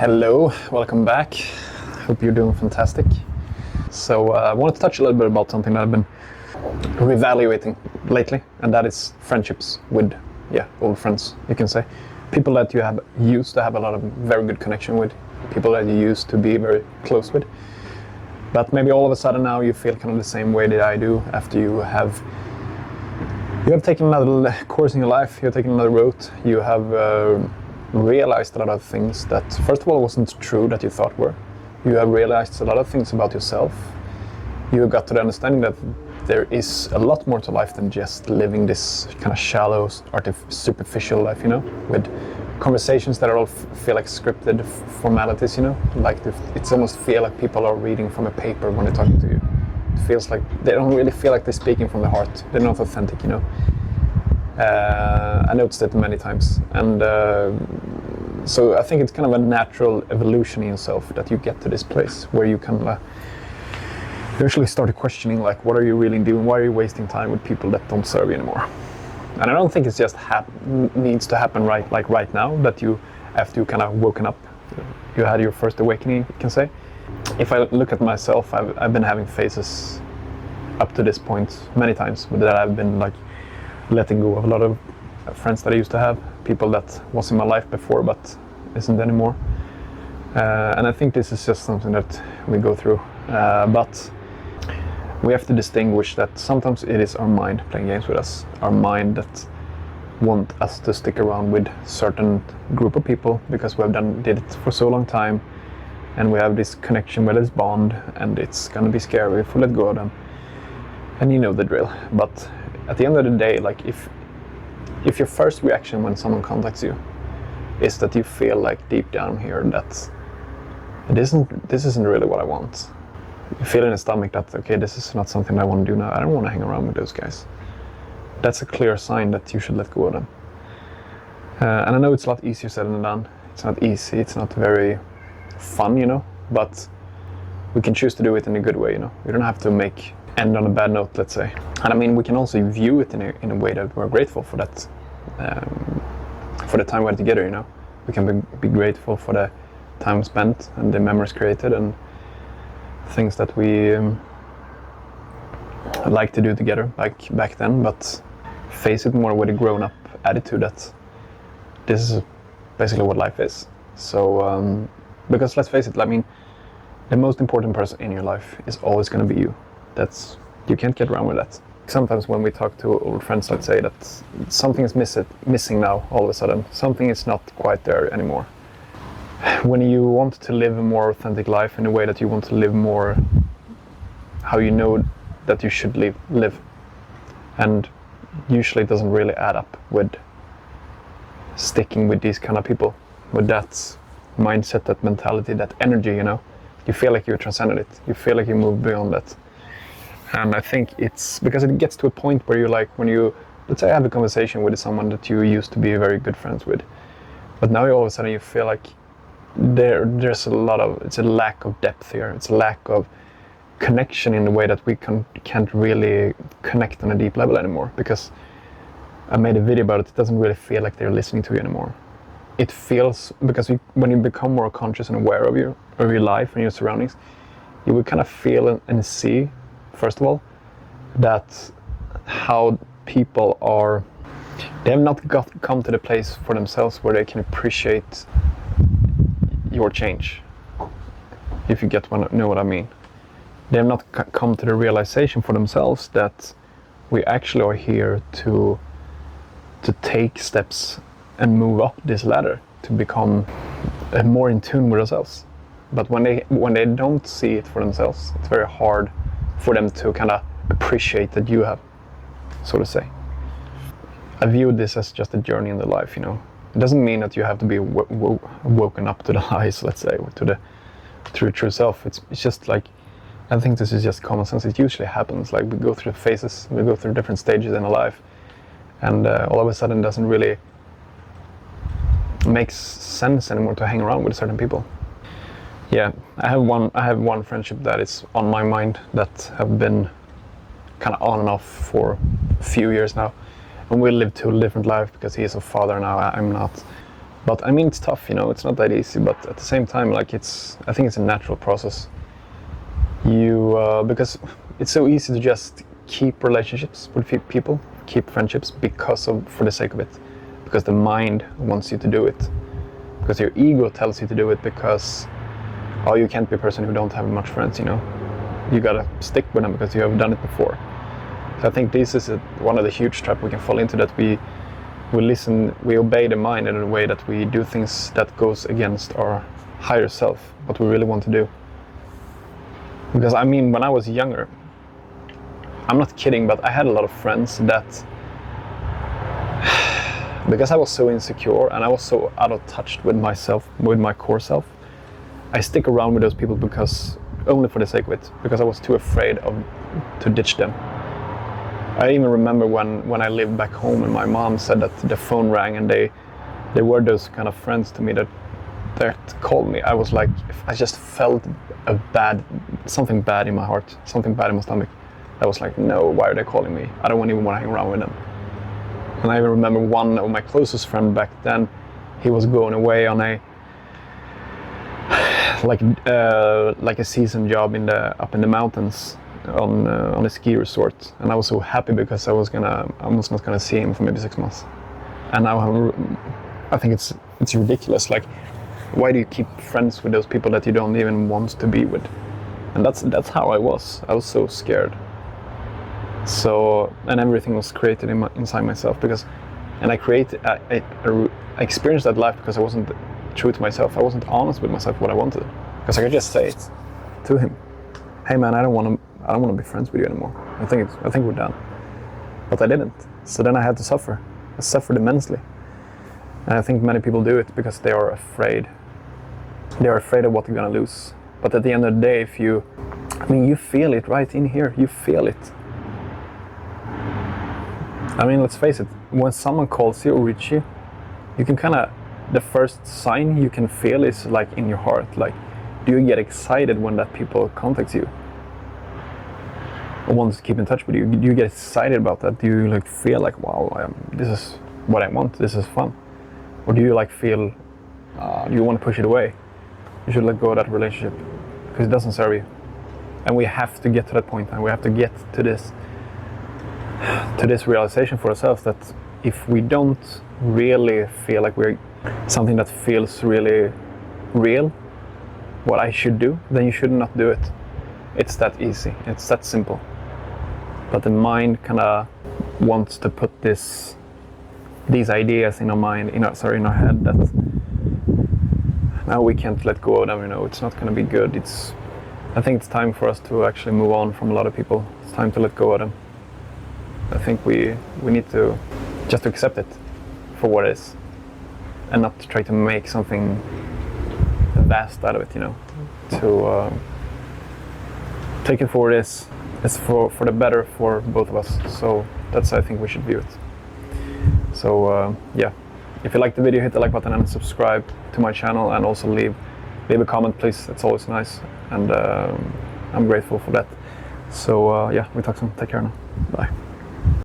Hello, welcome back. Hope you're doing fantastic. So I wanted to touch a little bit about something that I've been reevaluating lately, and that is friendships with, old friends, you can say. People that you used to have a lot of very good connection with, people that you used to be very close with. But maybe all of a sudden now you feel kind of the same way that I do after you have taken another course in your life, you've taken another route, you have realized a lot of things that first of all wasn't true that you thought were. You have realized a lot of things about yourself. You got to the understanding that there is a lot more to life than just living this kind of shallow, superficial life, with conversations that all feel like scripted formalities, like it's almost feel like people are reading from a paper when they're talking to you. It feels like they don't really feel like they're speaking from the heart. They're not authentic, I noticed it many times, and so I think it's kind of a natural evolution in yourself that you get to this place where you can actually start questioning, like, what are you really doing? Why are you wasting time with people that don't serve you anymore? And I don't think it's just needs to happen right now, that you, after you kind of woken up, you had your first awakening, you can say. If I look at myself, I've been having phases up to this point many times that I've been like letting go of a lot of friends that I used to have, people that was in my life before but isn't anymore. And I think this is just something that we go through. But we have to distinguish that sometimes it is our mind playing games with us, our mind that want us to stick around with certain group of people because we have did it for so long time, and we have this connection with this bond, and it's gonna be scary if we let go of them. And you know the drill. But at the end of the day, like if your first reaction when someone contacts you is that you feel like deep down here that this isn't really what I want. You feel in the stomach that, okay, this is not something I want to do now. I don't want to hang around with those guys. That's a clear sign that you should let go of them. And I know it's a lot easier said than done. It's not easy, it's not very fun, but we can choose to do it in a good way, We don't have to end on a bad note, let's say. And I mean, we can also view it in a way that we're grateful for that, for the time we're together, We can be grateful for the time spent and the memories created and things that we like to do together, like back then, but face it more with a grown-up attitude that this is basically what life is. So, because let's face it, I mean, the most important person in your life is always going to be you. You can't get around with that. Sometimes when we talk to old friends, let's say that something is missing now, all of a sudden. Something is not quite there anymore. When you want to live a more authentic life in a way that you want to live more how you know that you should live. And usually it doesn't really add up with sticking with these kind of people, with that mindset, that mentality, that energy, You feel like you transcended it. You feel like you moved beyond that. And I think it's because it gets to a point where let's say I have a conversation with someone that you used to be very good friends with, but now all of a sudden you feel like there's it's a lack of depth here. It's a lack of connection in the way that we can't really connect on a deep level anymore, because I made a video about it. It doesn't really feel like they're listening to you anymore. It feels, because when you become more conscious and aware of your life and your surroundings, you will kind of feel and see, first of all, that how people they have not come to the place for themselves where they can appreciate your change, if you know what I mean. They have not come to the realization for themselves that we actually are here to take steps and move up this ladder to become more in tune with ourselves. But when they don't see it for themselves, it's very hard for them to kind of appreciate that you have, so to say. I view this as just a journey in the life, It doesn't mean that you have to be woken up to the lies, let's say, or to the true self. It's just like, I think this is just common sense. It usually happens. Like, we go through phases, we go through different stages in our life, and all of a sudden it doesn't really make sense anymore to hang around with certain people. Yeah, I have one friendship that is on my mind that have been kind of on and off for a few years now. And we live two different lives because he is a father now, I'm not. But I mean, it's tough, you know, it's not that easy, but at the same time, like I think it's a natural process. Because it's so easy to just keep relationships with people, keep friendships for the sake of it. Because the mind wants you to do it. Because your ego tells you to do it because, oh, you can't be a person who don't have much friends, you know. You gotta stick with them because you have done it before. So I think this is one of the huge traps we can fall into, that we obey the mind in a way that we do things that goes against our higher self, what we really want to do. Because I mean, when I was younger, I'm not kidding, but I had a lot of friends that, because I was so insecure and I was so out of touch with myself, with my core self, I stick around with those people because only for the sake of it, because I was too afraid to ditch them. I even remember when I lived back home and my mom said that the phone rang and they were those kind of friends to me that called me. I was like, I just felt something bad in my heart, something bad in my stomach. I was like, no, why are they calling me? I don't even want to hang around with them. And I even remember one of my closest friends back then, he was going away on like a season job up in the mountains on a ski resort, and I was so happy because I was not gonna see him for maybe 6 months. And now I think it's ridiculous. Like, why do you keep friends with those people that you don't even want to be with? And that's how I was. I was so scared. So, and everything was created inside myself I experienced that life because I wasn't true to myself. I wasn't honest with myself what I wanted. Because I could just say it to him. Hey man, I don't want to be friends with you anymore. I think we're done. But I didn't. So then I had to suffer. I suffered immensely. And I think many people do it because they are afraid. They are afraid of what they're gonna lose. But at the end of the day, you feel it right in here. You feel it. I mean, let's face it. When someone calls you or reaches you, you can the first sign you can feel is like in your heart. Like, do you get excited when that people contacts you or wants to keep in touch with you? Do you get excited about that? Do you feel like, wow, this is what I want, this is fun? Or do you feel, you want to push it away? You should let go of that relationship because it doesn't serve you. And we have to get to that point, and we have to get to this realization for ourselves that if we don't really feel like we're something that feels really real, what I should do, then you should not do it. It's that easy, it's that simple. But the mind wants to put these ideas in our mind, in our head, that now we can't let go of them, it's not going to be good. I think it's time for us to actually move on from a lot of people. It's time to let go of them. I think we need to just accept it for what it is and not to try to make something vast out of it, to take it for what it is. It's for the better for both of us. So that's how I think we should view it. So yeah, if you liked the video, hit the like button and subscribe to my channel, and also leave a comment, please. It's always nice, and I'm grateful for that. So yeah, we talk soon. Take care now. Bye.